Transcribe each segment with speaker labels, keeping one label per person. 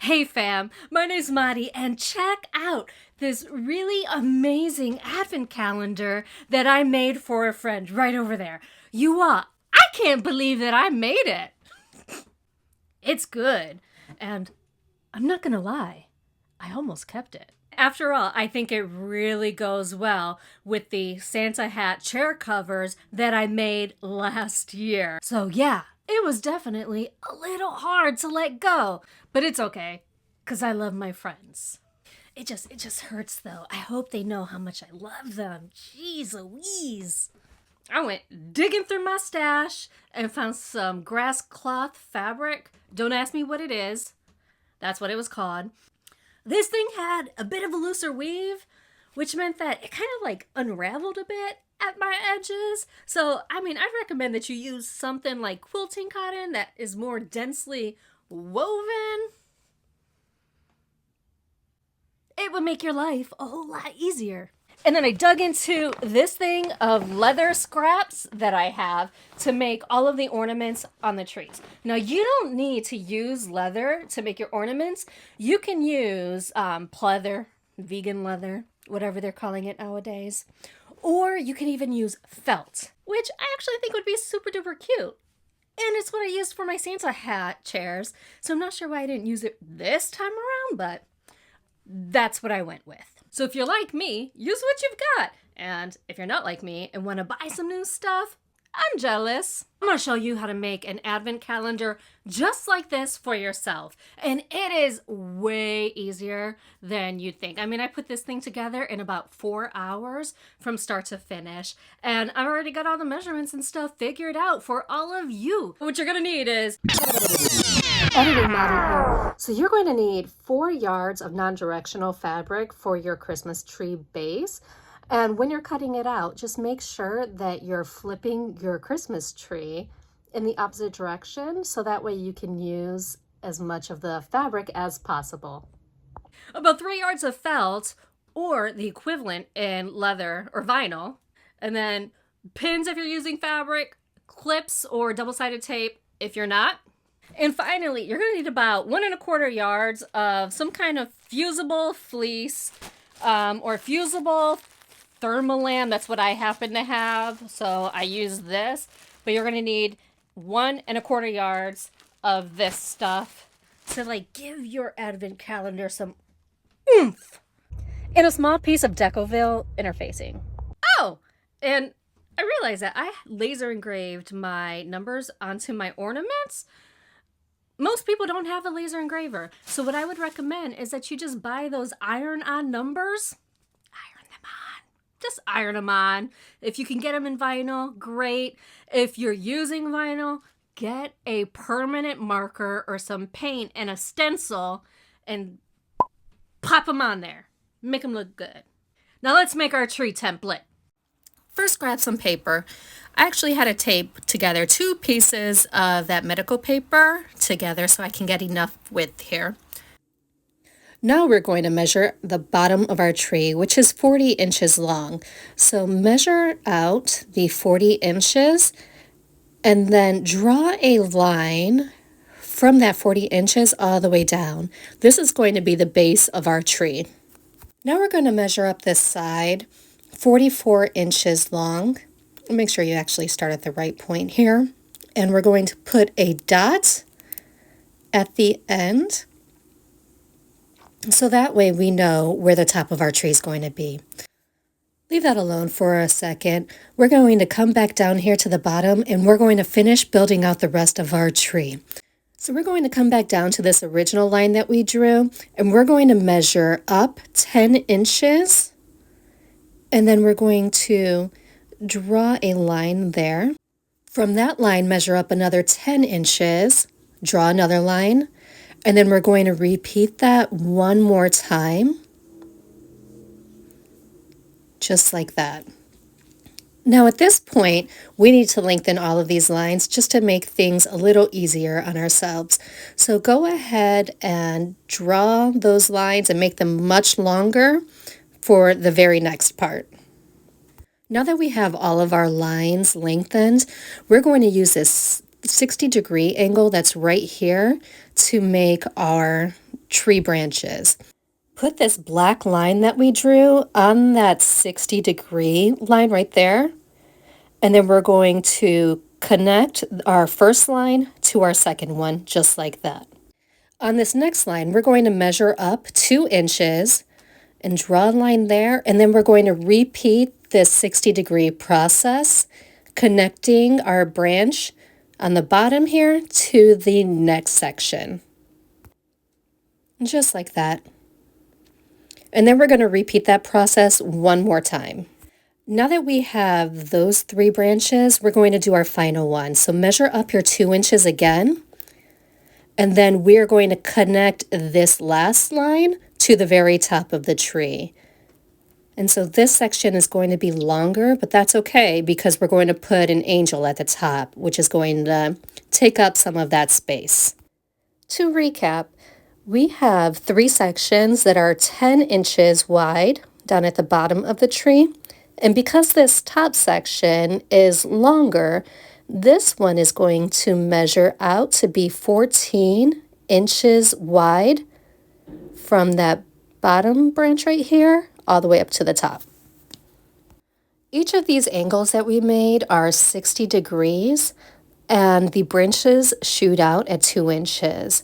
Speaker 1: Hey fam, my name's Maddie and check out this really amazing advent calendar that I made for a friend right over there. I can't believe that I made it. It's good. And I'm not gonna lie, I almost kept it. After all, I think it really goes well with the Santa hat chair covers that I made last year. So yeah, it was definitely a little hard to let go, but it's okay, because I love my friends. It just hurts though. I hope they know how much I love them. Jeez Louise. I went digging through my stash and found some grass cloth fabric. Don't ask me what it is. That's what it was called. This thing had a bit of a looser weave, which meant that it kind of like unraveled a bit at my edges. So, I recommend that you use something like quilting cotton that is more densely woven. It would make your life a whole lot easier. And then I dug into this thing of leather scraps that I have to make all of the ornaments on the trees. Now, you don't need to use leather to make your ornaments. You can use pleather, vegan leather, whatever they're calling it nowadays. Or you can even use felt, which I actually think would be super duper cute. And it's what I used for my Santa hat chairs. So I'm not sure why I didn't use it this time around, but that's what I went with. So if you're like me, use what you've got. And if you're not like me and want to buy some new stuff, I'm jealous. I'm going to show you how to make an advent calendar just like this for yourself. And it is way easier than you'd think. I put this thing together in about 4 hours from start to finish. And I've already got all the measurements and stuff figured out for all of you. What you're going to need is editing Maddie here. So you're going to need 4 yards of non-directional fabric for your Christmas tree base. And when you're cutting it out, just make sure that you're flipping your Christmas tree in the opposite direction so that way you can use as much of the fabric as possible. About 3 yards of felt or the equivalent in leather or vinyl. And then pins if you're using fabric, clips or double-sided tape if you're not. And finally, you're going to need about 1¼ yards of some kind of fusible fleece or fusible thermolam. That's what I happen to have, so I use this. But you're going to need 1¼ yards of this stuff to give your advent calendar some oomph. And a small piece of Decoville interfacing. Oh, and I realized that I laser engraved my numbers onto my ornaments. Most people don't have a laser engraver. So what I would recommend is that you just buy those iron-on numbers. Iron them on. Just iron them on. If you can get them in vinyl, great. If you're using vinyl, get a permanent marker or some paint and a stencil and pop them on there. Make them look good. Now let's make our tree template. First, grab some paper. I actually had to tape together 2 pieces of that medical paper together so I can get enough width here. Now we're going to measure the bottom of our tree, which is 40 inches long. So measure out the 40 inches and then draw a line from that 40 inches all the way down. This is going to be the base of our tree. Now we're going to measure up this side, 44 inches long. Make sure you actually start at the right point here. And we're going to put a dot at the end. So that way we know where the top of our tree is going to be. Leave that alone for a second. We're going to come back down here to the bottom and we're going to finish building out the rest of our tree. So we're going to come back down to this original line that we drew and we're going to measure up 10 inches. And then we're going to draw a line there. From that line, measure up another 10 inches, draw another line, and then we're going to repeat that one more time, just like that. Now at this point, we need to lengthen all of these lines just to make things a little easier on ourselves. So go ahead and draw those lines and make them much longer for the very next part. Now that we have all of our lines lengthened, we're going to use this 60-degree angle that's right here to make our tree branches. Put this black line that we drew on that 60-degree line right there. And then we're going to connect our first line to our second one, just like that. On this next line, we're going to measure up 2 inches and draw a line there. And then we're going to repeat this 60-degree process, connecting our branch on the bottom here to the next section. Just like that. And then we're going to repeat that process one more time. Now that we have those 3 branches, we're going to do our final one. So measure up your 2 inches again. And then we're going to connect this last line to the very top of the tree. And so this section is going to be longer, but that's okay because we're going to put an angel at the top, which is going to take up some of that space. To recap, we have 3 sections that are 10 inches wide down at the bottom of the tree. And because this top section is longer, this one is going to measure out to be 14 inches wide from that bottom branch right here all the way up to the top. Each of these angles that we made are 60 degrees, and the branches shoot out at 2 inches.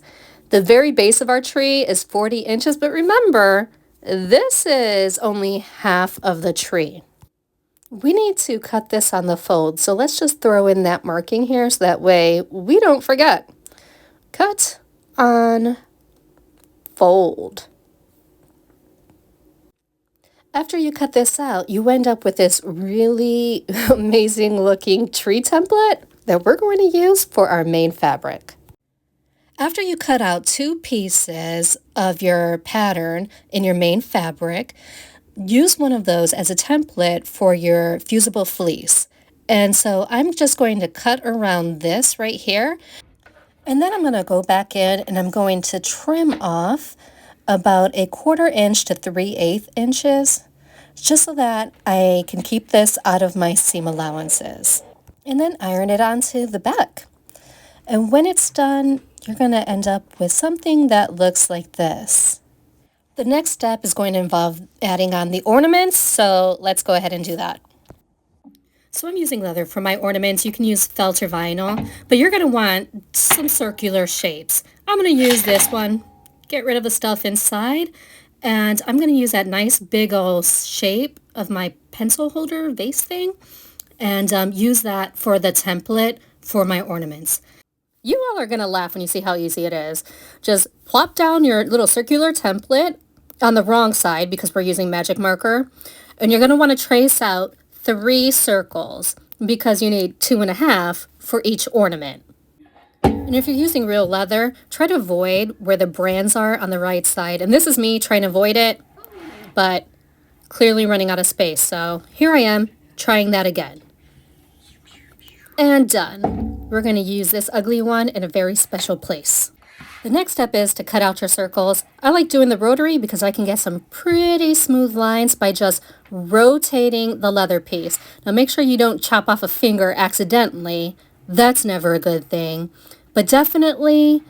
Speaker 1: The very base of our tree is 40 inches, but remember, this is only half of the tree. We need to cut this on the fold, so let's just throw in that marking here so that way we don't forget. Cut on fold. After you cut this out, you end up with this really amazing looking tree template that we're going to use for our main fabric. After you cut out 2 pieces of your pattern in your main fabric, use one of those as a template for your fusible fleece. And so I'm just going to cut around this right here. And then I'm going to go back in and I'm going to trim off about 1/4 inch to 3/8 inches, just so that I can keep this out of my seam allowances. And then iron it onto the back. And when it's done, you're going to end up with something that looks like this. The next step is going to involve adding on the ornaments, so let's go ahead and do that. So I'm using leather for my ornaments. You can use felt or vinyl, but you're going to want some circular shapes. I'm going to use this one, get rid of the stuff inside, and I'm going to use that nice big old shape of my pencil holder vase thing, and use that for the template for my ornaments. You all are going to laugh when you see how easy it is. Just plop down your little circular template on the wrong side because we're using magic marker. And you're going to want to trace out 3 circles because you need 2.5 for each ornament. And if you're using real leather, try to avoid where the brands are on the right side. And this is me trying to avoid it, but clearly running out of space. So here I am trying that again. And done. We're going to use this ugly one in a very special place. The next step is to cut out your circles. I like doing the rotary because I can get some pretty smooth lines by just rotating the leather piece. Now make sure you don't chop off a finger accidentally. That's never a good thing. But definitely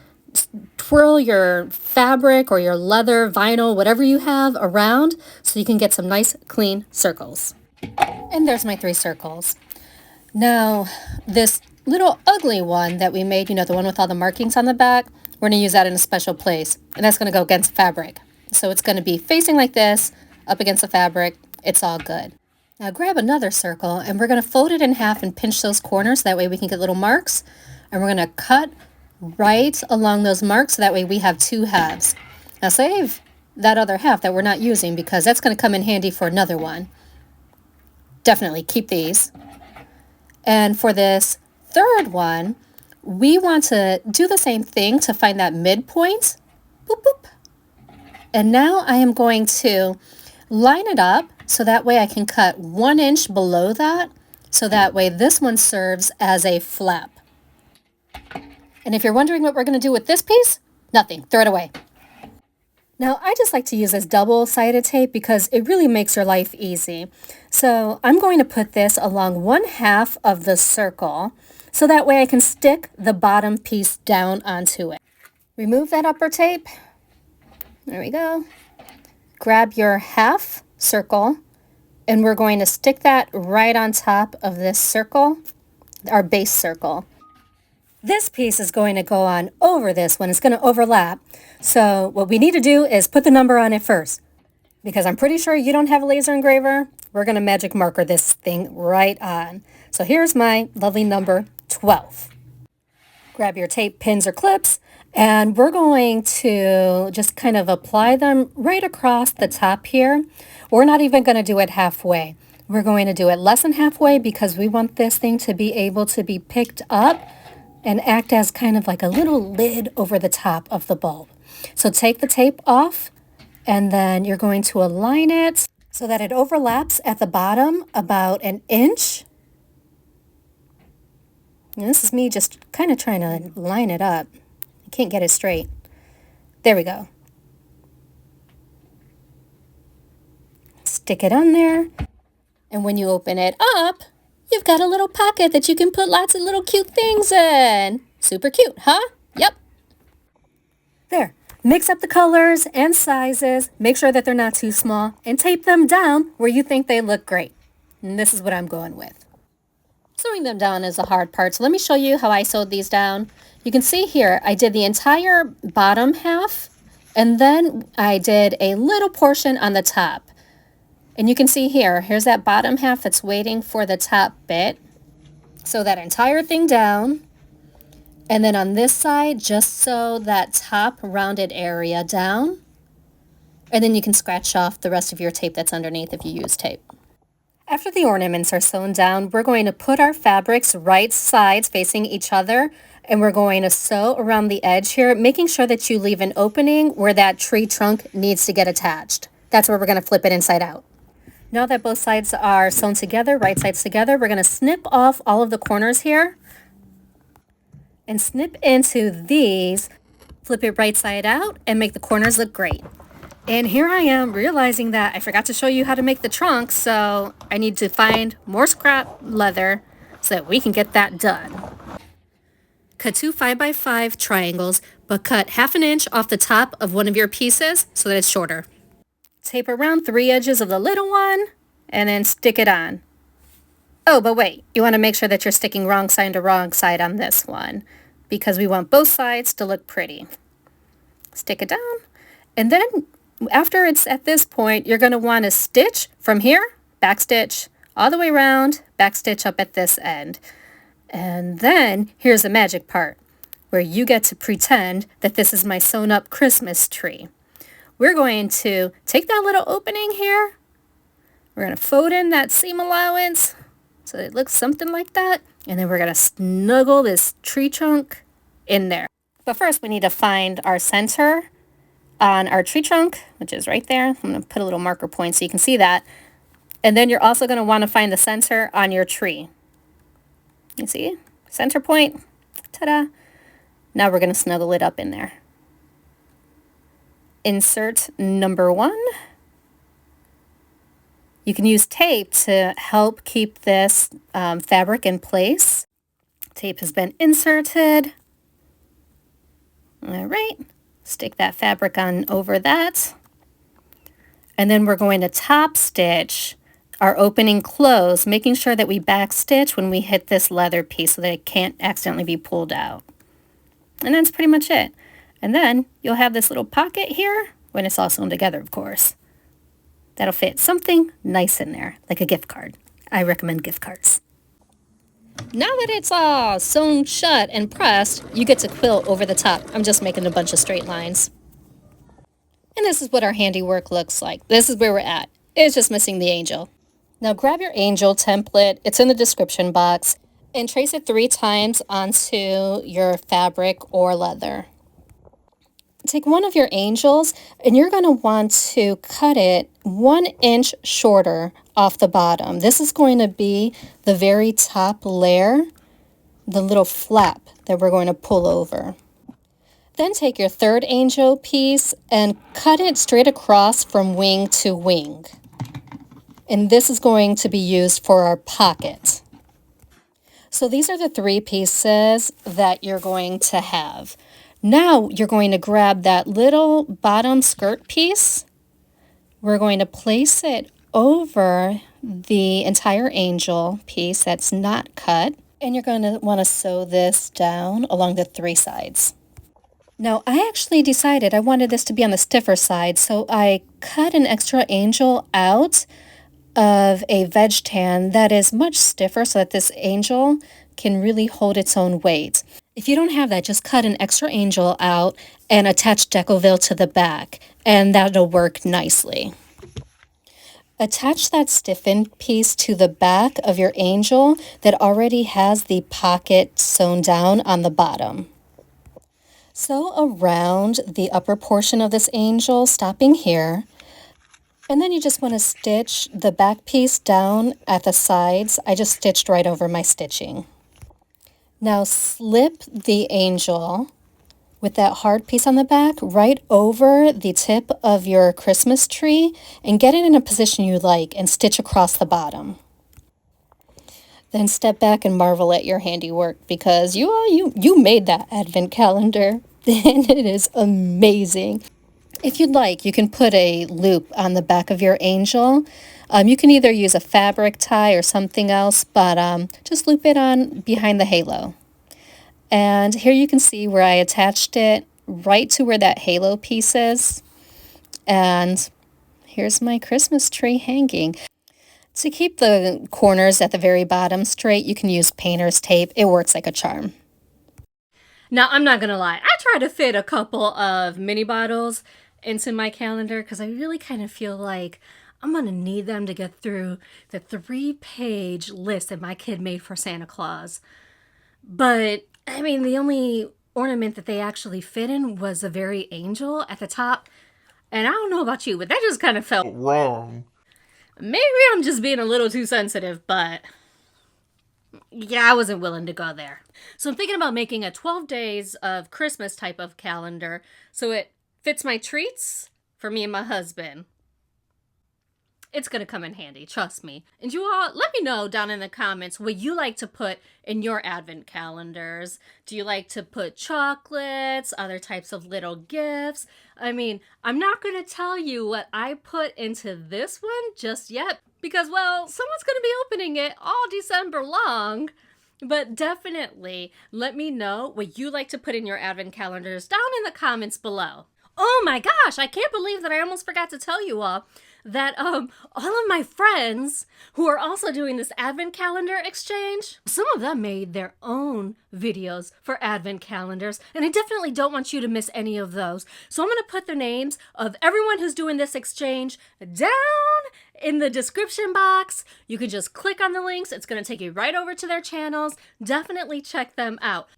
Speaker 1: twirl your fabric or your leather, vinyl, whatever you have around so you can get some nice clean circles. And there's my 3 circles. Now, this little ugly one that we made, the one with all the markings on the back, we're going to use that in a special place. And that's going to go against fabric. So it's going to be facing like this, up against the fabric. It's all good. Now grab another circle and we're going to fold it in half and pinch those corners. That way we can get little marks. And we're going to cut right along those marks so that way we have 2 halves. Now save that other half that we're not using because that's going to come in handy for another one. Definitely keep these. And for this third one, we want to do the same thing to find that midpoint. Boop, boop. And now I am going to line it up so that way I can cut 1 inch below that. So that way this one serves as a flap. And if you're wondering what we're going to do with this piece, nothing. Throw it away. Now, I just like to use this double-sided tape because it really makes your life easy. So I'm going to put this along 1/2 of the circle so that way I can stick the bottom piece down onto it. Remove that upper tape There we go. Grab your half circle, and we're going to stick that right on top of this circle, our base circle. This piece is going to go on over this one. It's going to overlap. So what we need to do is put the number on it first. Because I'm pretty sure you don't have a laser engraver, we're going to magic marker this thing right on. So here's my lovely number 12. Grab your tape, pins, or clips, and we're going to just kind of apply them right across the top here. We're not even going to do it halfway. We're going to do it less than halfway because we want this thing to be able to be picked up and act as kind of like a little lid over the top of the bulb. So take the tape off, and then you're going to align it so that it overlaps at the bottom about an inch. And this is me just kind of trying to line it up. I can't get it straight. There we go. Stick it on there. And when you open it up, you've got a little pocket that you can put lots of little cute things in. Super cute, huh? Yep. There. Mix up the colors and sizes. Make sure that they're not too small. And tape them down where you think they look great. And this is what I'm going with. Sewing them down is the hard part. So let me show you how I sewed these down. You can see here, I did the entire bottom half. And then I did a little portion on the top. And you can see here, here's that bottom half that's waiting for the top bit. Sew that entire thing down. And then on this side, just sew that top rounded area down. And then you can scratch off the rest of your tape that's underneath if you use tape. After the ornaments are sewn down, we're going to put our fabrics right sides facing each other. And we're going to sew around the edge here, making sure that you leave an opening where that tree trunk needs to get attached. That's where we're going to flip it inside out. Now that both sides are sewn together, right sides together, we're going to snip off all of the corners here and snip into these, flip it right side out, and make the corners look great. And here I am realizing that I forgot to show you how to make the trunk, so I need to find more scrap leather so that we can get that done. Cut 2 5x5 triangles, but cut 1/2 inch off the top of one of your pieces so that it's shorter. Tape around 3 edges of the little one, and then stick it on. Oh, but wait, you want to make sure that you're sticking wrong side to wrong side on this one, because we want both sides to look pretty. Stick it down, and then after it's at this point, you're going to want to stitch from here, back stitch, all the way around, back stitch up at this end. And then here's the magic part, where you get to pretend that this is my sewn up Christmas tree. We're going to take that little opening here. We're going to fold in that seam allowance so it looks something like that. And then we're going to snuggle this tree trunk in there. But first we need to find our center on our tree trunk, which is right there. I'm going to put a little marker point so you can see that. And then you're also going to want to find the center on your tree. You see? Center point. Ta-da! Now we're going to snuggle it up in there. Insert number 1. You can use tape to help keep this fabric in place. Tape has been inserted. All right, stick that fabric on over that. And then we're going to top stitch our opening close, making sure that we back stitch when we hit this leather piece so that it can't accidentally be pulled out. And that's pretty much it. And then you'll have this little pocket here when it's all sewn together, of course. That'll fit something nice in there, like a gift card. I recommend gift cards. Now that it's all sewn shut and pressed, you get to quilt over the top. I'm just making a bunch of straight lines. And this is what our handiwork looks like. This is where we're at. It's just missing the angel. Now grab your angel template. It's in the description box. And trace it 3 times onto your fabric or leather. Take one of your angels and you're going to want to cut it 1 inch shorter off the bottom. This is going to be the very top layer, the little flap that we're going to pull over. Then take your 3rd angel piece and cut it straight across from wing to wing. And this is going to be used for our pocket. So these are the 3 pieces that you're going to have. Now you're going to grab that little bottom skirt piece. We're going to place it over the entire angel piece that's not cut. And you're going to want to sew this down along the 3 sides. Now, I actually decided I wanted this to be on the stiffer side, so I cut an extra angel out of a veg tan that is much stiffer so that this angel can really hold its own weight. If you don't have that, just cut an extra angel out and attach Decoville to the back, and that'll work nicely. Attach that stiffened piece to the back of your angel that already has the pocket sewn down on the bottom. Sew around the upper portion of this angel, stopping here. And then you just want to stitch the back piece down at the sides. I just stitched right over my stitching. Now slip the angel with that hard piece on the back right over the tip of your Christmas tree and get it in a position you like and stitch across the bottom. Then step back and marvel at your handiwork because you made that advent calendar and it is amazing. If you'd like, you can put a loop on the back of your angel. You can either use a fabric tie or something else, but just loop it on behind the halo. And here you can see where I attached it right to where that halo piece is. And here's my Christmas tree hanging. To keep the corners at the very bottom straight, you can use painter's tape. It works like a charm. Now, I'm not going to lie. I tried to fit a couple of mini bottles into my calendar because I really kind of feel like I'm going to need them to get through the 3-page list that my kid made for Santa Claus. But, I mean, the only ornament that they actually fit in was a very angel at the top. And I don't know about you, but that just kind of felt wrong. Maybe I'm just being a little too sensitive, but yeah, I wasn't willing to go there. So I'm thinking about making a 12 days of Christmas type of calendar so it fits my treats for me and my husband. It's going to come in handy, trust me. And you all, let me know down in the comments what you like to put in your advent calendars. Do you like to put chocolates, other types of little gifts? I mean, I'm not going to tell you what I put into this one just yet because, well, someone's going to be opening it all December long. But definitely let me know what you like to put in your advent calendars down in the comments below. Oh my gosh, I can't believe that I almost forgot to tell you all that all of my friends who are also doing this advent calendar exchange, some of them made their own videos for advent calendars, and I definitely don't want you to miss any of those. So I'm going to put the names of everyone who's doing this exchange down in the description box. You can just click on the links. It's going to take you right over to their channels. Definitely check them out.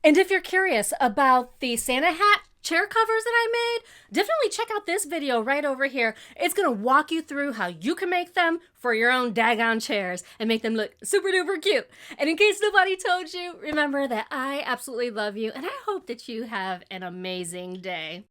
Speaker 1: And if you're curious about the Santa hat chair covers that I made, definitely check out this video right over here. It's going to walk you through how you can make them for your own daggone chairs and make them look super duper cute. And in case nobody told you, remember that I absolutely love you and I hope that you have an amazing day.